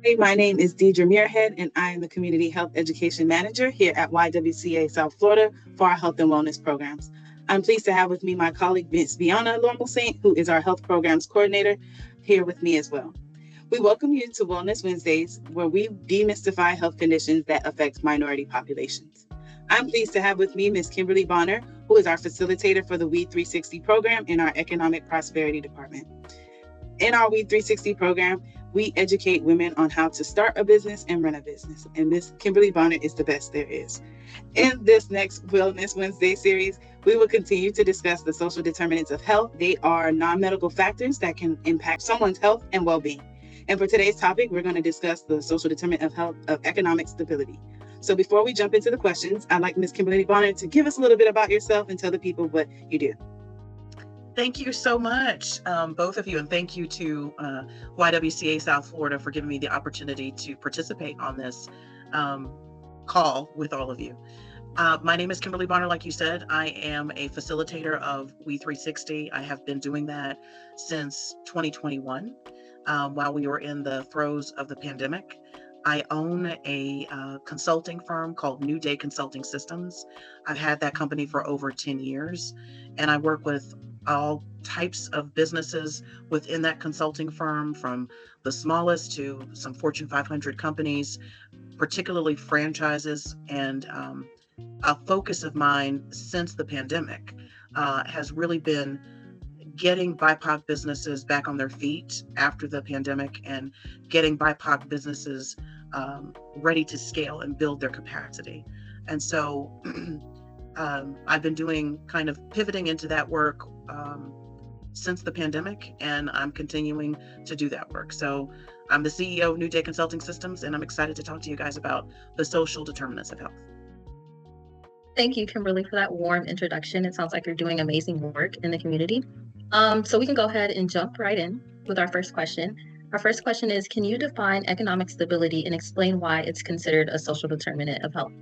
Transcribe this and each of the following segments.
Hey, my name is Deidre Muirhead, and I am the Community Health Education Manager here at YWCA South Florida for our health and wellness programs. I'm pleased to have with me my colleague, Miss Viana Lormal Saint, who is our health programs coordinator, here with me as well. We welcome you to Wellness Wednesdays, where we demystify health conditions that affect minority populations. I'm pleased to have with me Miss Kimberly Bonner, who is our facilitator for the WE 360 program in our Economic Prosperity Department. In our WE 360 program, we educate women on how to start a business and run a business. And Miss Kimberly Bonner is the best there is. In this next Wellness Wednesday series, we will continue to discuss the social determinants of health. They are non-medical factors that can impact someone's health and well-being. And for today's topic, we're going to discuss the social determinant of health of economic stability. So before we jump into the questions, I'd like Miss Kimberly Bonner to give us a little bit about yourself and tell the people what you do. Thank you so much, both of you, and thank you to YWCA South Florida for giving me the opportunity to participate on this call with all of you. My name is Kimberly Bonner, like you said. I am a facilitator of WE 360. I have been doing that since 2021, while we were in the throes of the pandemic. I own a consulting firm called New Day Consulting Systems. I've had that company for over 10 years, and I work with all types of businesses within that consulting firm, from the smallest to some Fortune 500 companies, particularly franchises. And a focus of mine since the pandemic has really been getting BIPOC businesses back on their feet after the pandemic and getting BIPOC businesses ready to scale and build their capacity. And so I've been doing kind of pivoting into that work since the pandemic, and I'm continuing to do that work. So I'm the CEO of New Day Consulting Systems, and I'm excited to talk to you guys about the social determinants of health. Thank you, Kimberly, for that warm introduction. It sounds like you're doing amazing work in the community. So we can go ahead and jump right in with our first question. Our first question is, can you define economic stability and explain why it's considered a social determinant of health?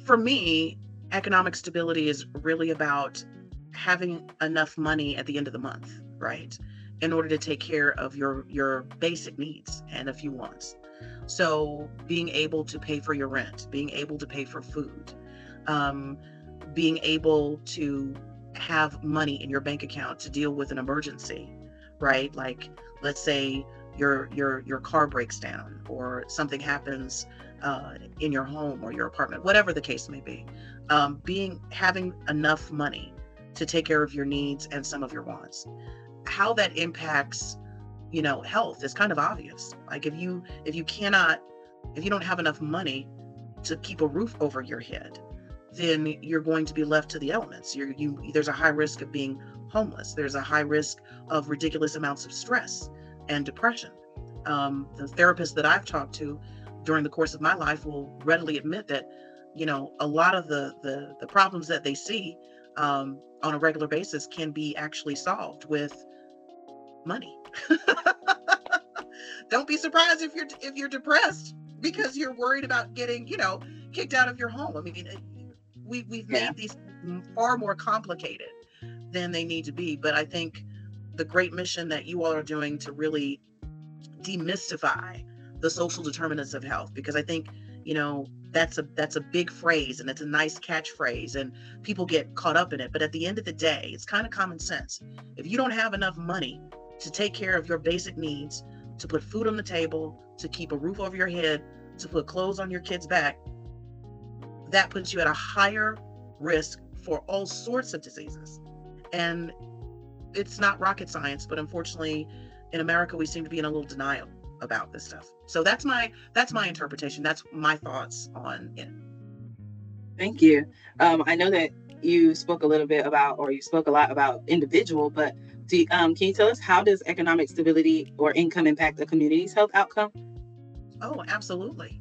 For me, economic stability is really about having enough money at the end of the month, right? In order to take care of your basic needs and a few wants. So being able to pay for your rent, being able to pay for food, being able to have money in your bank account to deal with an emergency, right? Like, let's say your car breaks down or something happens in your home or your apartment, whatever the case may be. Having enough money to take care of your needs and some of your wants. How that impacts, health is kind of obvious. Like if you don't have enough money to keep a roof over your head, then you're going to be left to the elements. There's a high risk of being homeless. There's a high risk of ridiculous amounts of stress and depression. The therapists that I've talked to during the course of my life will readily admit that, a lot of the problems that they see on a regular basis can be actually solved with money. Don't be surprised if you're depressed because you're worried about getting, kicked out of your home. I mean, we've made these far more complicated than they need to be. But I think the great mission that you all are doing to really demystify the social determinants of health, because I think, that's a big phrase and it's a nice catchphrase and people get caught up in it. But at the end of the day, it's kind of common sense. If you don't have enough money to take care of your basic needs, to put food on the table, to keep a roof over your head, to put clothes on your kids' back, that puts you at a higher risk for all sorts of diseases. And it's not rocket science, but unfortunately in America, we seem to be in a little denial about this stuff. So that's my interpretation. That's my thoughts on it. Thank you. I know that you spoke a lot about individual, but can you tell us, how does economic stability or income impact a community's health outcome? Oh, absolutely.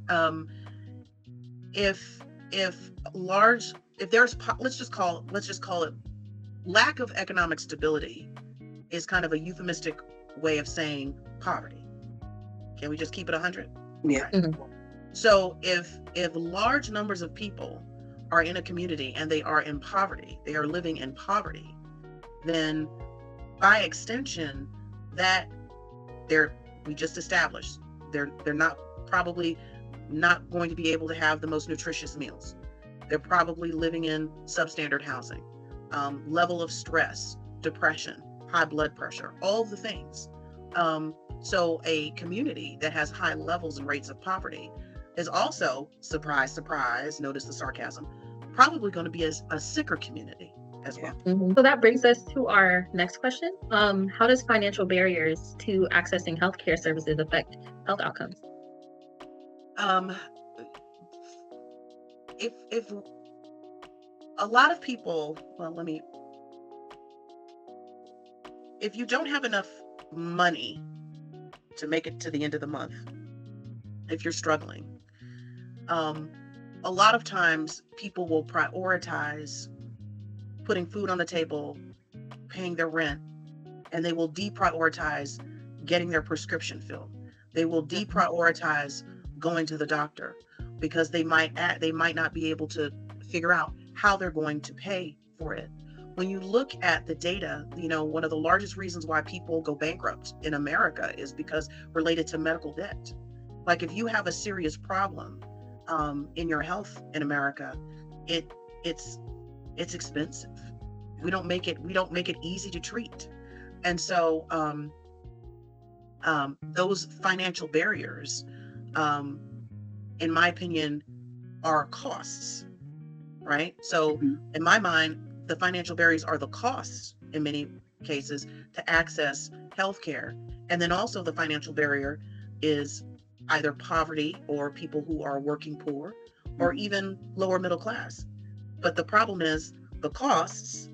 Let's just call it lack of economic stability is kind of a euphemistic way of saying poverty. Can we just keep it 100? Yeah. Okay. Mm-hmm. So if large numbers of people are in a community and they are in poverty, they are living in poverty, then by extension, that we just established they're not probably not going to be able to have the most nutritious meals. They're probably living in substandard housing, level of stress, depression, high blood pressure, all the things. So a community that has high levels and rates of poverty is also, surprise, surprise, notice the sarcasm, probably going to be a sicker community as well. So that brings us to our next question. How does financial barriers to accessing healthcare services affect health outcomes? If a lot of people, if you don't have enough money to make it to the end of the month, if you're struggling, a lot of times people will prioritize putting food on the table, paying their rent, and they will deprioritize getting their prescription filled. They will deprioritize going to the doctor because they might not be able to figure out how they're going to pay for it. When you look at the data, one of the largest reasons why people go bankrupt in America is because related to medical debt. Like if you have a serious problem in your health in America, it's expensive. We don't make it easy to treat. And so those financial barriers, in my opinion, are costs, right? So in my mind, the financial barriers are the costs in many cases to access healthcare. And then also the financial barrier is either poverty or people who are working poor or even lower middle class. But the problem is the costs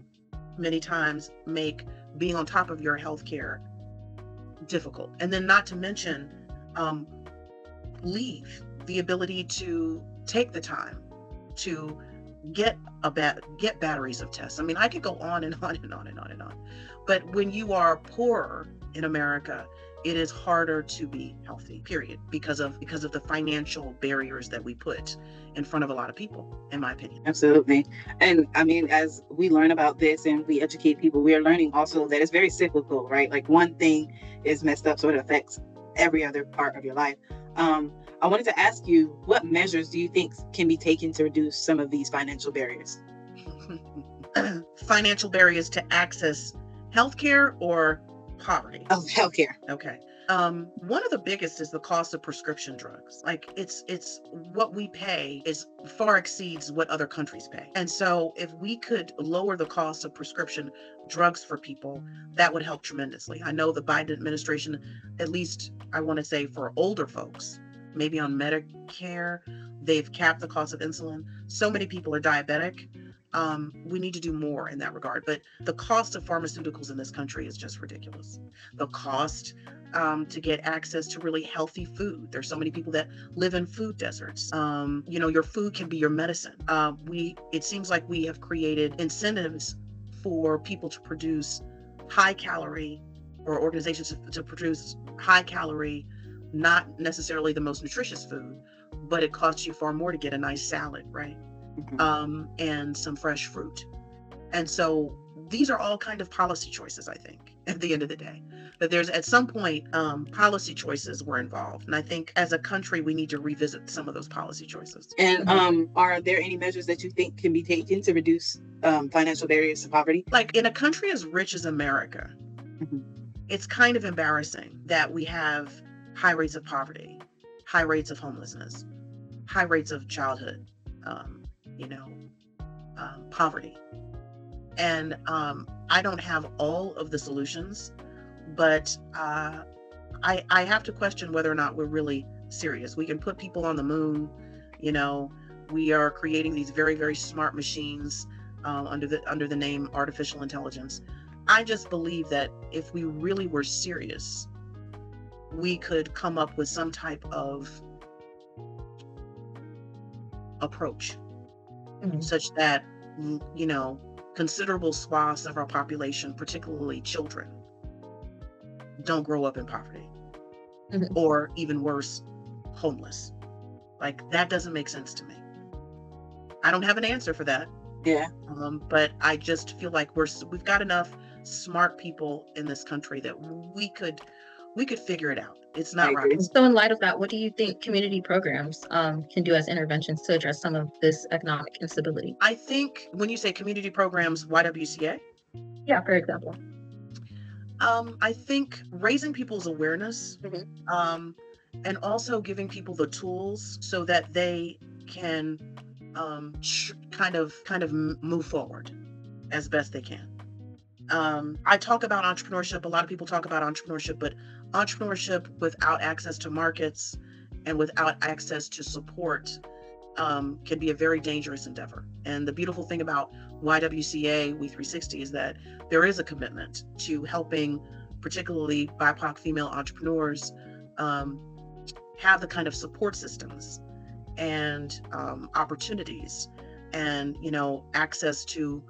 many times make being on top of your healthcare difficult. And then not to mention leave, the ability to take the time to get batteries of tests. I mean, I could go on and on and on and on and on. But when you are poorer in America, it is harder to be healthy, period, because of the financial barriers that we put in front of a lot of people, in my opinion. Absolutely. And I mean, as we learn about this and we educate people, we are learning also that it's very cyclical, right? Like one thing is messed up, so it affects every other part of your life. I wanted to ask you, what measures do you think can be taken to reduce some of these financial barriers? Financial barriers to access healthcare or poverty? Oh, healthcare. Okay. One of the biggest is the cost of prescription drugs. Like it's what we pay is far exceeds what other countries pay. And so if we could lower the cost of prescription drugs for people, that would help tremendously. I know the Biden administration, at least I want to say for older folks, maybe on Medicare, they've capped the cost of insulin. So many people are diabetic. We need to do more in that regard. But the cost of pharmaceuticals in this country is just ridiculous. The cost to get access to really healthy food. There's so many people that live in food deserts. Your food can be your medicine. It seems like we have created incentives for people to produce high calorie, or organizations to produce high calorie, not necessarily the most nutritious food, but it costs you far more to get a nice salad, right? And some fresh fruit. And so these are all kind of policy choices, I think, at the end of the day. But there's at some point, policy choices were involved. And I think as a country, we need to revisit some of those policy choices. And are there any measures that you think can be taken to reduce financial barriers to poverty? Like in a country as rich as America, it's kind of embarrassing that we have high rates of poverty, high rates of homelessness, high rates of childhood, poverty. And I don't have all of the solutions, but I have to question whether or not we're really serious. We can put people on the moon, we are creating these very, very smart machines under the name artificial intelligence. I just believe that if we really were serious, we could come up with some type of approach such that, considerable swaths of our population, particularly children, don't grow up in poverty or even worse, homeless. Like that doesn't make sense to me. I don't have an answer for that. Yeah. But I just feel like we've got enough smart people in this country that we could we could figure it out. It's I not agree. rocket. So in light of that, what do you think community programs can do as interventions to address some of this economic instability? I think when you say community programs, YWCA, Yeah, for example. I think raising people's awareness, and also giving people the tools so that they can kind of move forward as best they can. I talk about entrepreneurship. A lot of people talk about entrepreneurship, but entrepreneurship without access to markets and without access to support can be a very dangerous endeavor. And the beautiful thing about YWCA We360 is that there is a commitment to helping particularly BIPOC female entrepreneurs have the kind of support systems and opportunities and access to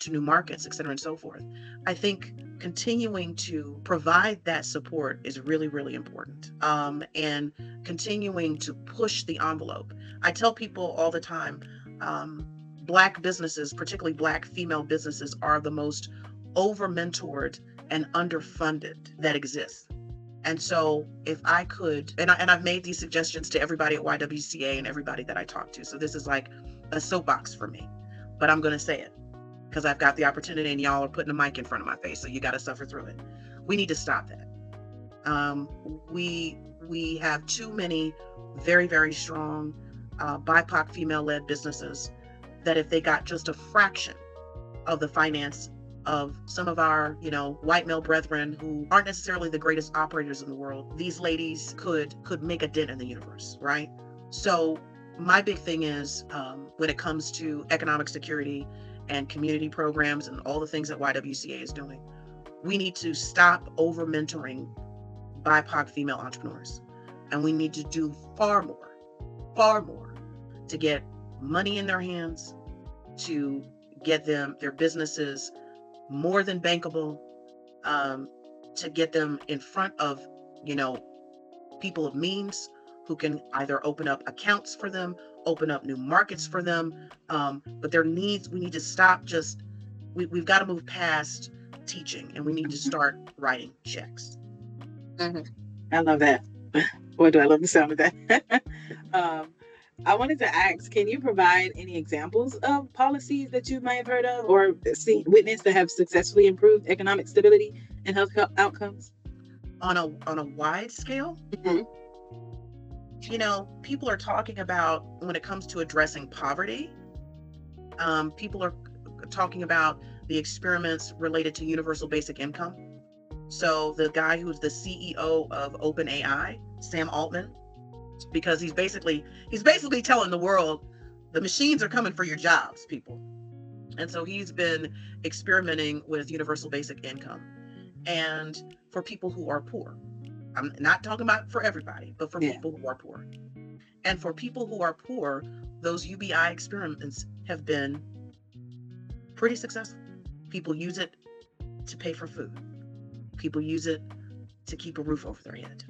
new markets, et cetera, and so forth. I think continuing to provide that support is really, really important, and continuing to push the envelope. I tell people all the time, Black businesses, particularly Black female businesses, are the most over-mentored and underfunded that exists. And so if I could, and I've made these suggestions to everybody at YWCA and everybody that I talk to, so this is like a soapbox for me, but I'm going to say it because I've got the opportunity and y'all are putting a mic in front of my face, so you got to suffer through it. We need to stop that. We have too many very, very strong BIPOC female-led businesses that if they got just a fraction of the finance of some of our, white male brethren who aren't necessarily the greatest operators in the world, these ladies could make a dent in the universe, right? So my big thing is when it comes to economic security and community programs and all the things that YWCA is doing, we need to stop over-mentoring BIPOC female entrepreneurs. And we need to do far more to get money in their hands, to get their businesses more than bankable, to get them in front of, people of means who can either open up accounts for them, open up new markets for them. But we need to stop we've got to move past teaching and we need to start writing checks. I love that. Boy, do I love the sound of that. I wanted to ask, can you provide any examples of policies that you might have heard of or witnessed that have successfully improved economic stability and health outcomes? On a wide scale? Mm-hmm. People are talking about, when it comes to addressing poverty, people are talking about the experiments related to universal basic income. So the guy who's the CEO of OpenAI, Sam Altman, because he's basically telling the world the machines are coming for your jobs, people. And so he's been experimenting with universal basic income. And for people who are poor, I'm not talking about for everybody, but for people who are poor. And for people who are poor, those UBI experiments have been pretty successful. People use it to pay for food. People use it to keep a roof over their head.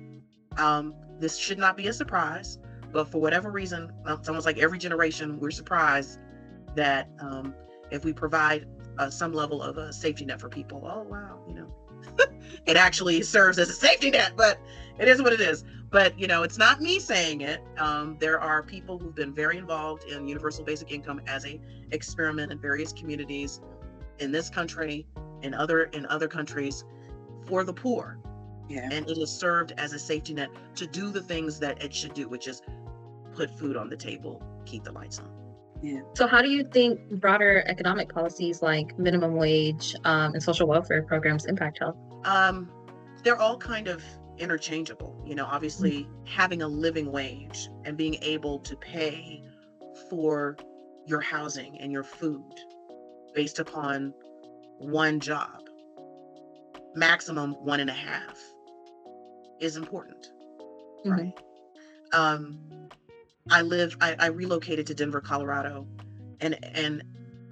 This should not be a surprise, but for whatever reason, it's almost like every generation we're surprised that if we provide some level of a safety net for people, oh wow, it actually serves as a safety net, but it is what it is. But it's not me saying it. There are people who've been very involved in universal basic income as a experiment in various communities in this country, in other countries, for the poor. Yeah. And it has served as a safety net to do the things that it should do, which is put food on the table, keep the lights on. Yeah. So how do you think broader economic policies like minimum wage and social welfare programs impact health? They're all kind of interchangeable. Obviously having a living wage and being able to pay for your housing and your food based upon one job, maximum 1.5, is important, right? I relocated to Denver, Colorado, and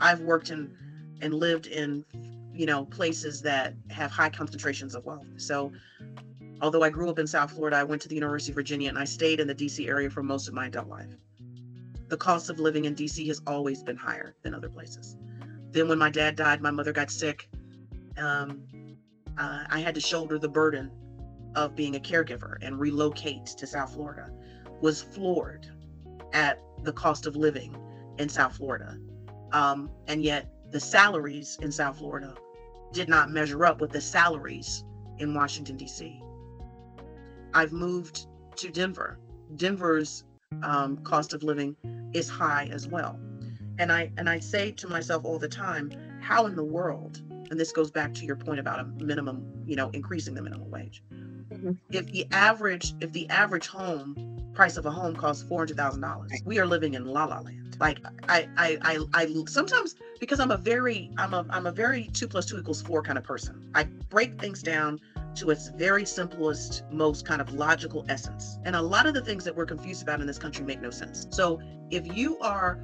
I've worked and lived in, places that have high concentrations of wealth. So although I grew up in South Florida, I went to the University of Virginia and I stayed in the DC area for most of my adult life. The cost of living in DC has always been higher than other places. Then when my dad died, my mother got sick. I had to shoulder the burden of being a caregiver and relocate to South Florida was floored at the cost of living in South Florida. And yet the salaries in South Florida did not measure up with the salaries in Washington, D.C. I've moved to Denver. Denver's cost of living is high as well. And I say to myself all the time, how in the world, and this goes back to your point about a minimum, increasing the minimum wage. Mhm. If the average home price of a home costs $400,000, we are living in la la land. Like I sometimes, because I'm a very 2 + 2 = 4 kind of person. I break things down to its very simplest, most kind of logical essence. And a lot of the things that we're confused about in this country make no sense. So if you are,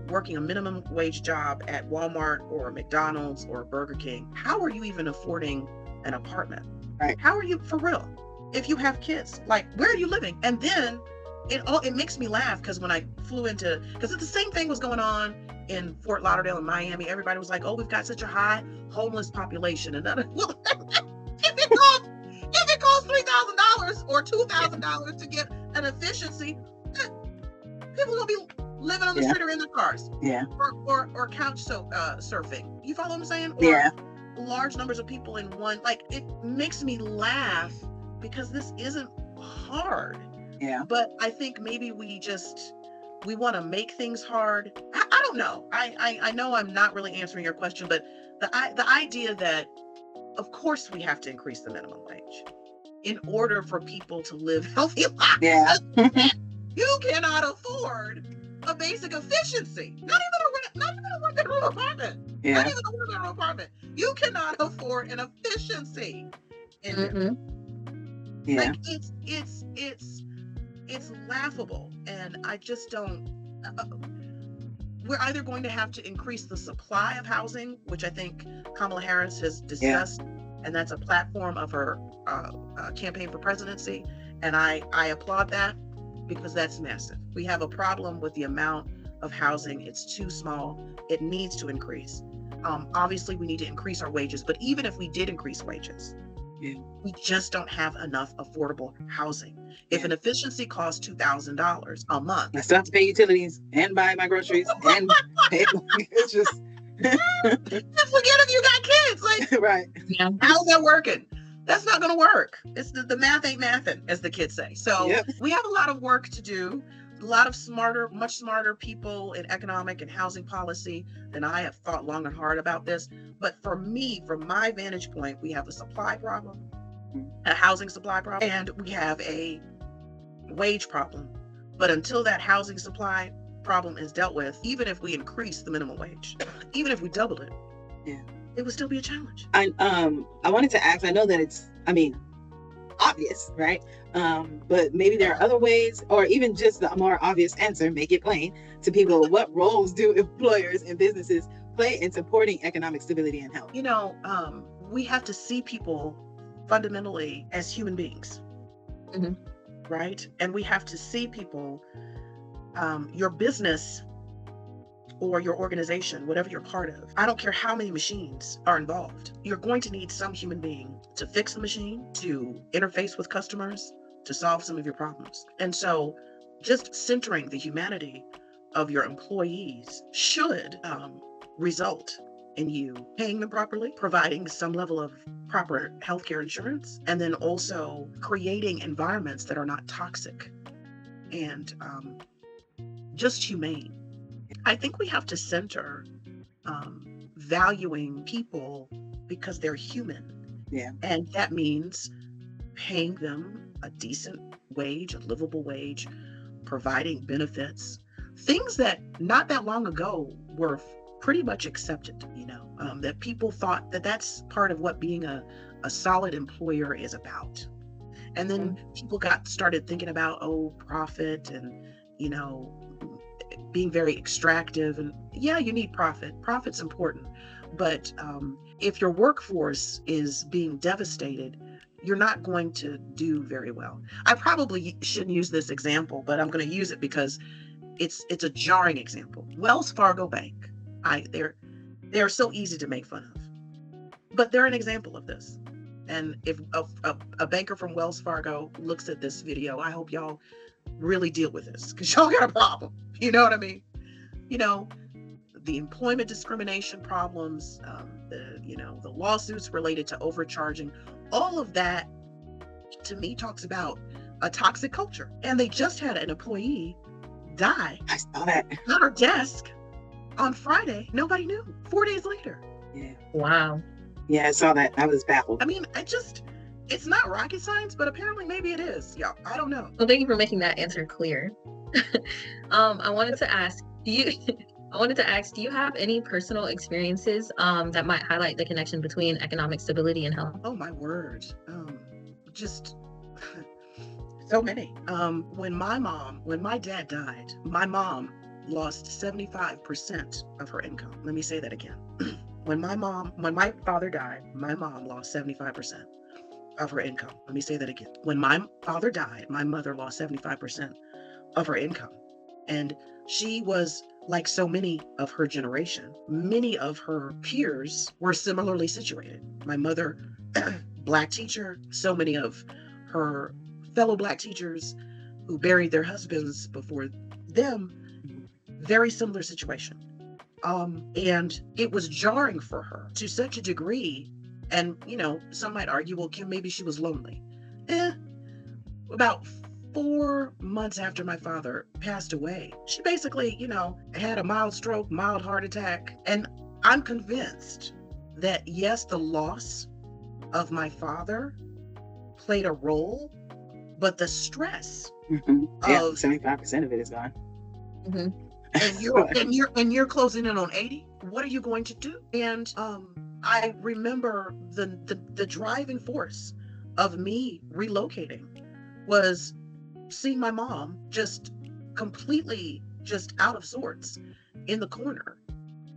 working a minimum wage job at Walmart or McDonald's or Burger King, how are you even affording an apartment? Right. How are you, for real? If you have kids, like, where are you living? And then it makes me laugh, because when I flew because the same thing was going on in Fort Lauderdale and Miami. Everybody was like, oh, we've got such a high homeless population. And well, if it costs $3,000 or $2,000 to get an efficiency, people are gonna be living on the street or in their cars. Yeah. Or couch surfing. You follow what I'm saying? Or Yeah. large numbers of people in one. Like, it makes me laugh, because this isn't hard. Yeah. But I think maybe we want to make things hard. I don't know. I know I'm not really answering your question, but the idea that, of course, we have to increase the minimum wage in order for people to live healthy lives. Yeah. You cannot afford a basic efficiency. Not even a one-bedroom apartment. Yeah. Not even a one-bedroom apartment. You cannot afford an efficiency in there. Yeah. Like, it's laughable, and I just don't. We're either going to have to increase the supply of housing, which I think Kamala Harris has discussed, and that's a platform of her campaign for presidency, and I applaud that, because that's massive. We have a problem with the amount of housing. It's too small. It needs to increase. Obviously, we need to increase our wages, but even if we did increase wages, we just don't have enough affordable housing. If an efficiency costs $2,000 a month, I still have to pay utilities and buy my groceries and pay. It's just forget if you got kids. Like, right. Yeah. how's that working? That's not going to work. It's the math ain't mathin', as the kids say. So we have a lot of work to do. A lot of much smarter people in economic and housing policy than I have thought long and hard about this. But for me, from my vantage point, we have a supply problem, a housing supply problem, and we have a wage problem. But until that housing supply problem is dealt with, even if we increase the minimum wage, even if we doubled it, it would still be a challenge. I wanted to ask, I know that it's, obvious, right? But maybe there are other ways, or even just the more obvious answer, make it plain to people. What roles do employers and businesses play in supporting economic stability and health? We have to see people fundamentally as human beings, right? And we have to see people, your business or your organization, whatever you're part of. I don't care how many machines are involved. You're going to need some human being to fix the machine, to interface with customers, to solve some of your problems. And so just centering the humanity of your employees should result in you paying them properly, providing some level of proper healthcare insurance, and then also creating environments that are not toxic and just humane. I think we have to center valuing people because they're human. Yeah. And that means paying them a decent wage, a livable wage, providing benefits, things that not that long ago were pretty much accepted, that people thought that that's part of what being a solid employer is about. And then people started thinking about, profit and, being very extractive. And you need profit. Profit's important. But if your workforce is being devastated, you're not going to do very well. I probably shouldn't use this example, but I'm going to use it because it's a jarring example. Wells Fargo Bank. They're so easy to make fun of, but they're an example of this. And if a banker from Wells Fargo looks at this video, I hope y'all really deal with this, because y'all got a problem. You know what I mean? You know, the employment discrimination problems, the lawsuits related to overcharging, all of that to me talks about a toxic culture. And they just had an employee die I saw that. at her desk on Friday. Nobody knew. 4 days later. Yeah. Wow. Yeah, I saw that. I was baffled. I mean, it's not rocket science, but apparently maybe it is. Yeah, I don't know. Well, thank you for making that answer clear. I wanted to ask, do you have any personal experiences that might highlight the connection between economic stability and health? Oh my word. Just so many. When my dad died, my mom lost 75% of her income. Let me say that again. When my father died, my mom lost 75% of her income. Let me say that again. When my father died, my mother lost 75% of her income. And she was like so many of her generation. Many of her peers were similarly situated. My mother, Black teacher, so many of her fellow Black teachers who buried their husbands before them, very similar situation. And it was jarring for her to such a degree. And, some might argue, well, Kim, maybe she was lonely. About 4 months after my father passed away, she basically, had a mild stroke, mild heart attack. And I'm convinced that, yes, the loss of my father played a role, but the stress Yeah, of 75% of it is gone. Mm-hmm. and you're closing in on 80. What are you going to do? And I remember the driving force of me relocating was seeing my mom just completely just out of sorts in the corner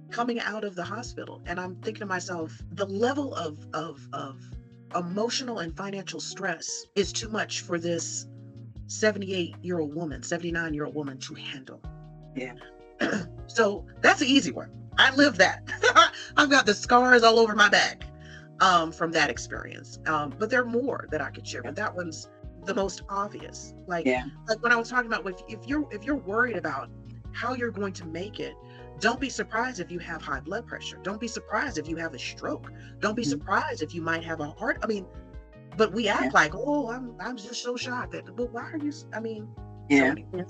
coming out of the hospital. And I'm thinking to myself, the level of emotional and financial stress is too much for this 78-year-old woman, 79-year-old woman to handle. Yeah. So that's an easy one. I lived that. I've got the scars all over my back from that experience. But there are more that I could share, but that one's the most obvious. Like when I was talking about, if you're worried about how you're going to make it, don't be surprised if you have high blood pressure. Don't be surprised if you have a stroke. Don't be surprised if you might have a heart. I mean, but we act like, oh, I'm just so shocked that. But why are you? I mean,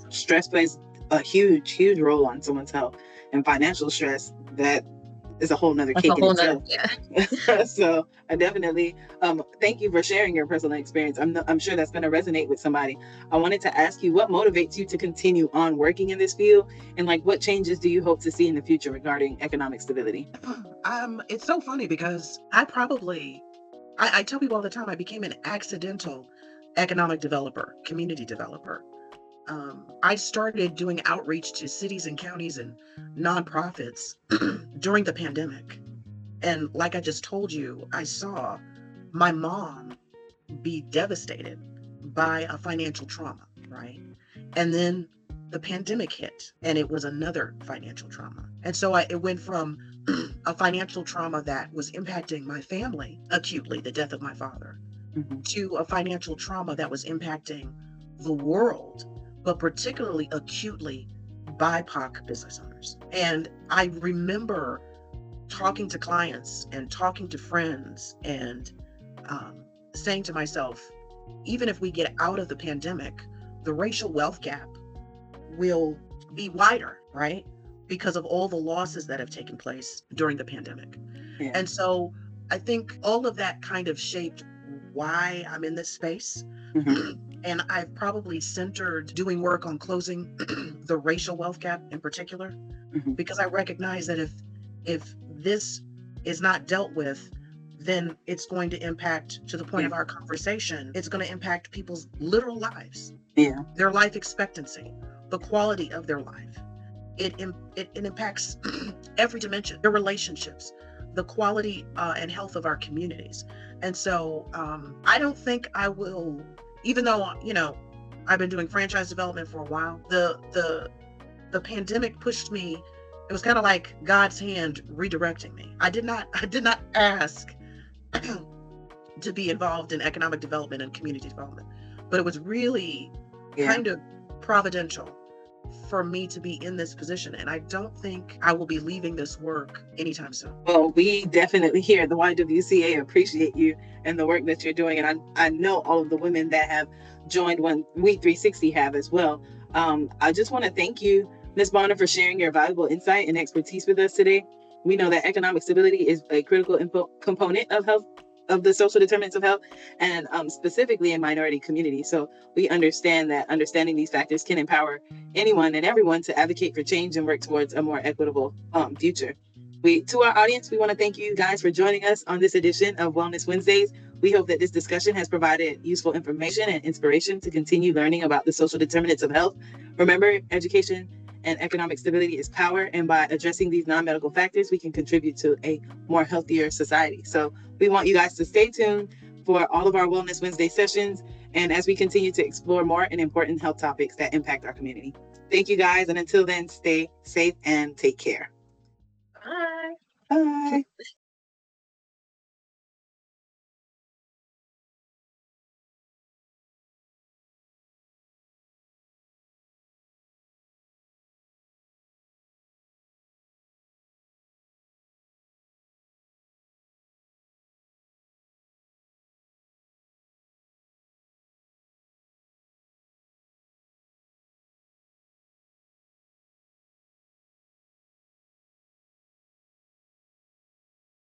stress plays a huge role on someone's health, and financial stress, that is a whole nother cake in itself. So I definitely thank you for sharing your personal experience. I'm sure that's going to resonate with somebody. I wanted to ask you, what motivates you to continue on working in this field, and what changes do you hope to see in the future regarding economic stability? It's so funny because I tell people all the time, I became an accidental economic developer, community developer. I started doing outreach to cities and counties and nonprofits during the pandemic. And like I just told you, I saw my mom be devastated by a financial trauma, right? And then the pandemic hit, and it was another financial trauma. And so it went from a financial trauma that was impacting my family acutely, the death of my father, to a financial trauma that was impacting the world, but particularly acutely BIPOC business owners. And I remember talking to clients and talking to friends and saying to myself, even if we get out of the pandemic, the racial wealth gap will be wider, right? Because of all the losses that have taken place during the pandemic. Yeah. And so I think all of that kind of shaped why I'm in this space. And I've probably centered doing work on closing the racial wealth gap in particular, because I recognize that if this is not dealt with, then it's going to impact, to the point of our conversation, it's going to impact people's literal lives, their life expectancy, the quality of their life. It impacts every dimension, their relationships, the quality and health of our communities. And so I don't think I will, even though, I've been doing franchise development for a while, the pandemic pushed me. It was kind of like God's hand redirecting me. I did not ask to be involved in economic development and community development, but it was really kind of providential for me to be in this position. And I don't think I will be leaving this work anytime soon. Well, we definitely here at the YWCA appreciate you and the work that you're doing. And I know all of the women that have joined when We 360 have as well. I just want to thank you, Ms. Bonner, for sharing your valuable insight and expertise with us today. We know that economic stability is a critical component of health, of the social determinants of health, and specifically in minority communities. So we understand that understanding these factors can empower anyone and everyone to advocate for change and work towards a more equitable future. To our audience, we want to thank you guys for joining us on this edition of Wellness Wednesdays. We hope that this discussion has provided useful information and inspiration to continue learning about the social determinants of health. Remember, education and economic stability is power, and by addressing these non-medical factors, we can contribute to a more healthier society. So we want you guys to stay tuned for all of our Wellness Wednesday sessions, and as we continue to explore more and important health topics that impact our community. Thank you guys, and until then, stay safe and take care. Bye. Bye.